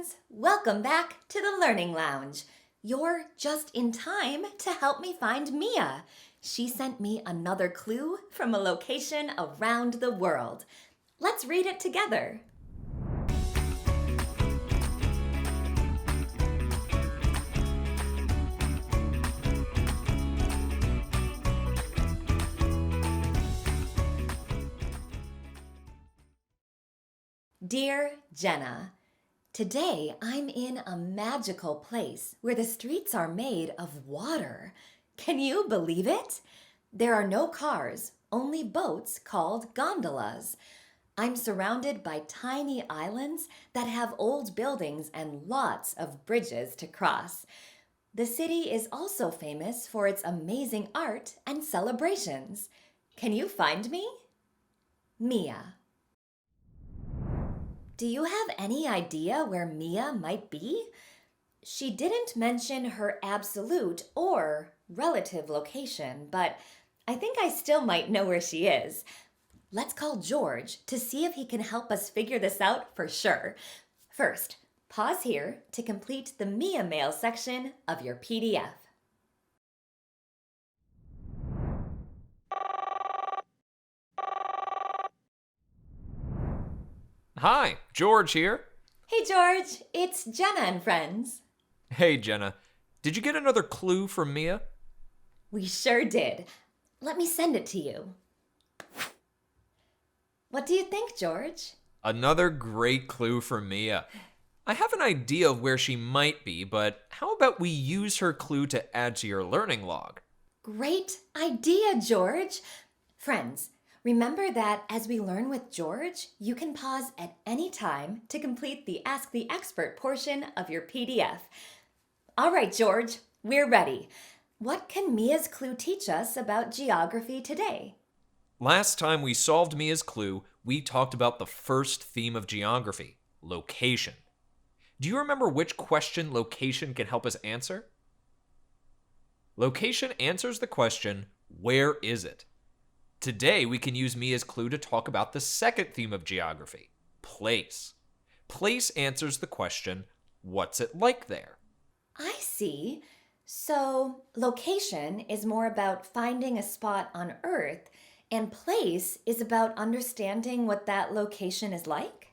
friends! Welcome back to the Learning Lounge. You're just in time to help me find Mia. She sent me another clue from a location around the world. Let's read it together. Dear Jenna, today I'm in a magical place where the streets are made of water. Can you believe it? There are no cars, only boats called gondolas. I'm surrounded by tiny islands that have old buildings and lots of bridges to cross. The city is also famous for its amazing art and celebrations. Can you find me? Mia. Do you have any idea where Mia might be? She didn't mention her absolute or relative location, but I think I still might know where she is. Let's call George to see if he can help us figure this out for sure. First, pause here to complete the Mia Mail section of your PDF. Hi, George here. Hey George, it's Jenna and friends. Hey, Jenna. Did you get another clue from Mia? We sure did. Let me send it to you. What do you think, George? Another great clue from Mia. I have an idea of where she might be, but how about we use her clue to add to your learning log? Great idea, George. Friends, remember that as we learn with George, you can pause at any time to complete the Ask the Expert portion of your PDF. All right, George, we're ready. What can Mia's clue teach us about geography today? Last time we solved Mia's clue, we talked about the first theme of geography, location. Do you remember which question location can help us answer? Location answers the question, where is it? Today, we can use Mia's clue to talk about the second theme of geography, place. Place answers the question, what's it like there? I see. So, location is more about finding a spot on Earth, and place is about understanding what that location is like?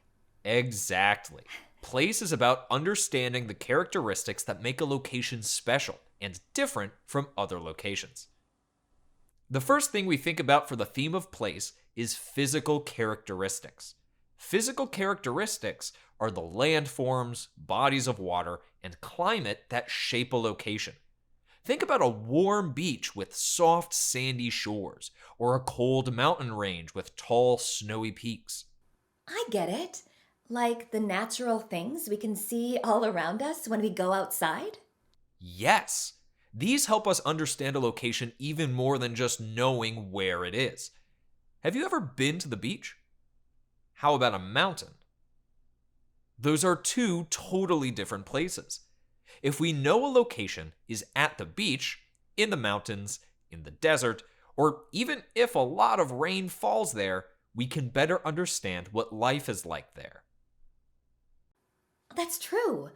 Exactly. Place is about understanding the characteristics that make a location special and different from other locations. The first thing we think about for the theme of place is physical characteristics. Physical characteristics are the landforms, bodies of water, and climate that shape a location. Think about a warm beach with soft, sandy shores, or a cold mountain range with tall, snowy peaks. I get it. Like the natural things we can see all around us when we go outside? Yes! These help us understand a location even more than just knowing where it is. Have you ever been to the beach? How about a mountain? Those are two totally different places. If we know a location is at the beach, in the mountains, in the desert, or even if a lot of rain falls there, we can better understand what life is like there. That's true.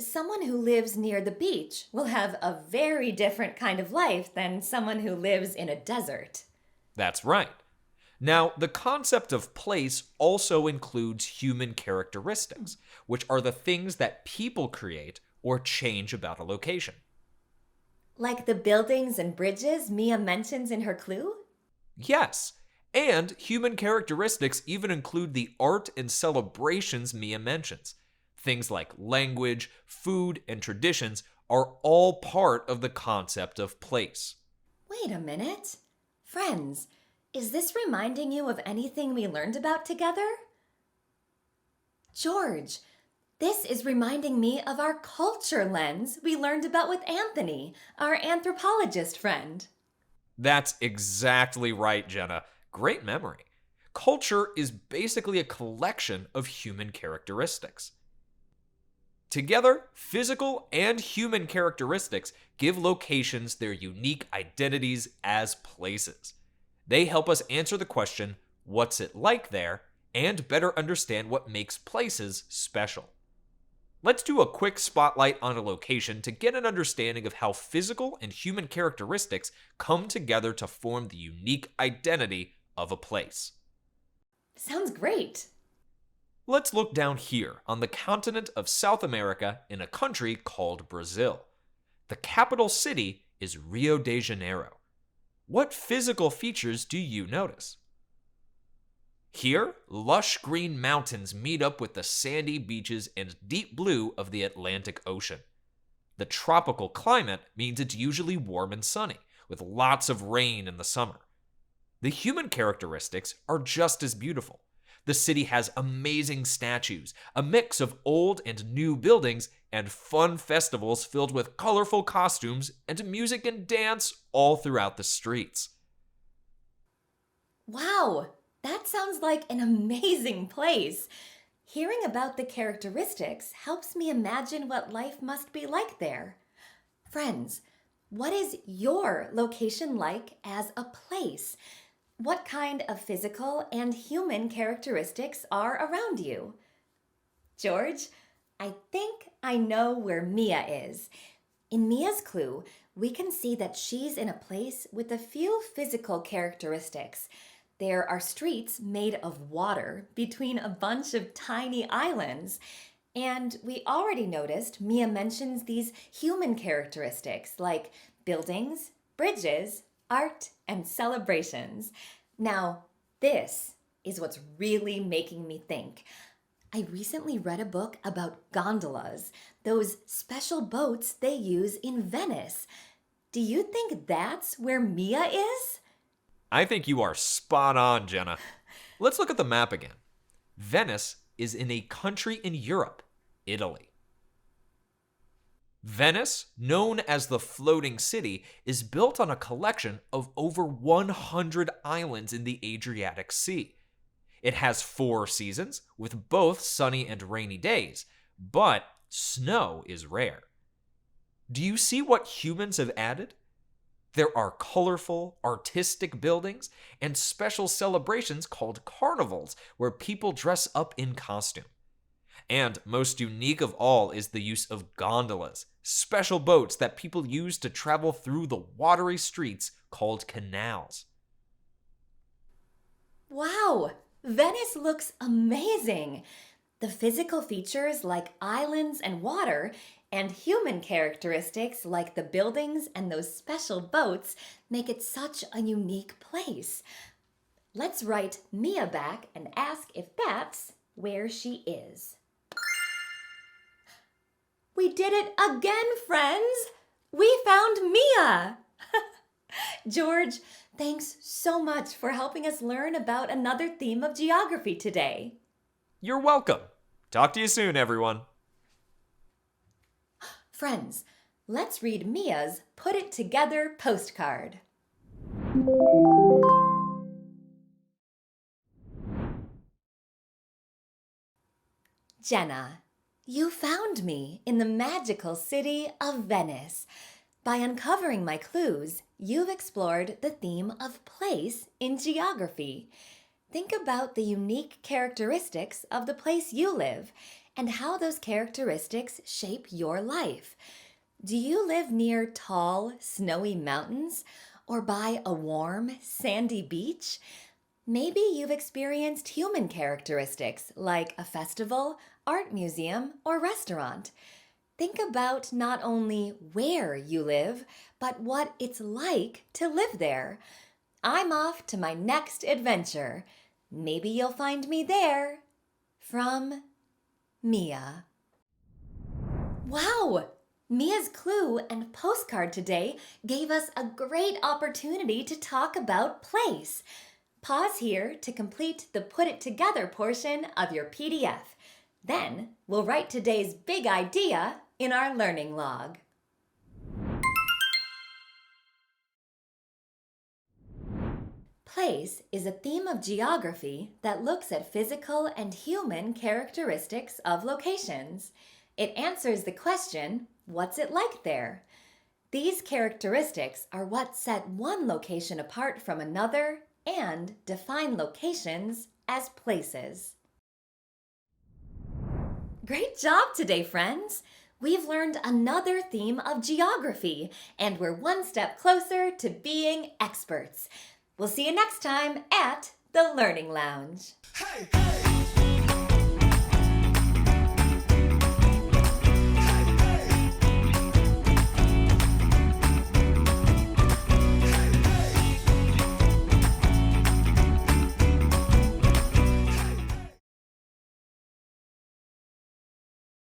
Someone who lives near the beach will have a very different kind of life than someone who lives in a desert. That's right. Now, the concept of place also includes human characteristics, which are the things that people create or change about a location. Like the buildings and bridges Mia mentions in her clue? Yes, and human characteristics even include the art and celebrations Mia mentions. Things like language, food, and traditions are all part of the concept of place. Wait a minute. Friends, is this reminding you of anything we learned about together? George, this is reminding me of our culture lens we learned about with Anthony, our anthropologist friend. That's exactly right, Jenna. Great memory. Culture is basically a collection of human characteristics. Together, physical and human characteristics give locations their unique identities as places. They help us answer the question, what's it like there, and better understand what makes places special. Let's do a quick spotlight on a location to get an understanding of how physical and human characteristics come together to form the unique identity of a place. Sounds great. Let's look down here on the continent of South America in a country called Brazil. The capital city is Rio de Janeiro. What physical features do you notice? Here, lush green mountains meet up with the sandy beaches and deep blue of the Atlantic Ocean. The tropical climate means it's usually warm and sunny, with lots of rain in the summer. The human characteristics are just as beautiful. The city has amazing statues, a mix of old and new buildings, and fun festivals filled with colorful costumes and music and dance all throughout the streets. Wow, that sounds like an amazing place. Hearing about the characteristics helps me imagine what life must be like there. Friends, what is your location like as a place? What kind of physical and human characteristics are around you? George, I think I know where Mia is. In Mia's clue, we can see that she's in a place with a few physical characteristics. There are streets made of water between a bunch of tiny islands. And we already noticed Mia mentions these human characteristics like buildings, bridges, art, and celebrations. Now, this is what's really making me think. I recently read a book about gondolas, those special boats they use in Venice. Do you think that's where Mia is? I think you are spot on, Jenna. Let's look at the map again. Venice is in a country in Europe, Italy. Venice, known as the floating city, is built on a collection of over 100 islands in the Adriatic Sea. It has 4 seasons, with both sunny and rainy days, but snow is rare. Do you see what humans have added? There are colorful, artistic buildings and special celebrations called carnivals, where people dress up in costume. And most unique of all is the use of gondolas, special boats that people use to travel through the watery streets called canals. Wow, Venice looks amazing. The physical features like islands and water, and human characteristics like the buildings and those special boats make it such a unique place. Let's write Mia back and ask if that's where she is. We did it again, friends! We found Mia! George, thanks so much for helping us learn about another theme of geography today. You're welcome. Talk to you soon, everyone. Friends, let's read Mia's Put It Together postcard. Jenna, you found me in the magical city of Venice. By uncovering my clues, you've explored the theme of place in geography. Think about the unique characteristics of the place you live and how those characteristics shape your life. Do you live near tall, snowy mountains or by a warm, sandy beach? Maybe you've experienced human characteristics like a festival, art museum, or restaurant. Think about not only where you live, but what it's like to live there. I'm off to my next adventure. Maybe you'll find me there. From Mia. Wow! Mia's clue and postcard today gave us a great opportunity to talk about place. Pause here to complete the Put It Together portion of your PDF. Then we'll write today's big idea in our learning log. Place is a theme of geography that looks at physical and human characteristics of locations. It answers the question, what's it like there? These characteristics are what set one location apart from another and define locations as places. Great job today, friends! We've learned another theme of geography, and we're one step closer to being experts. We'll see you next time at the Learning Lounge. Hey, hey!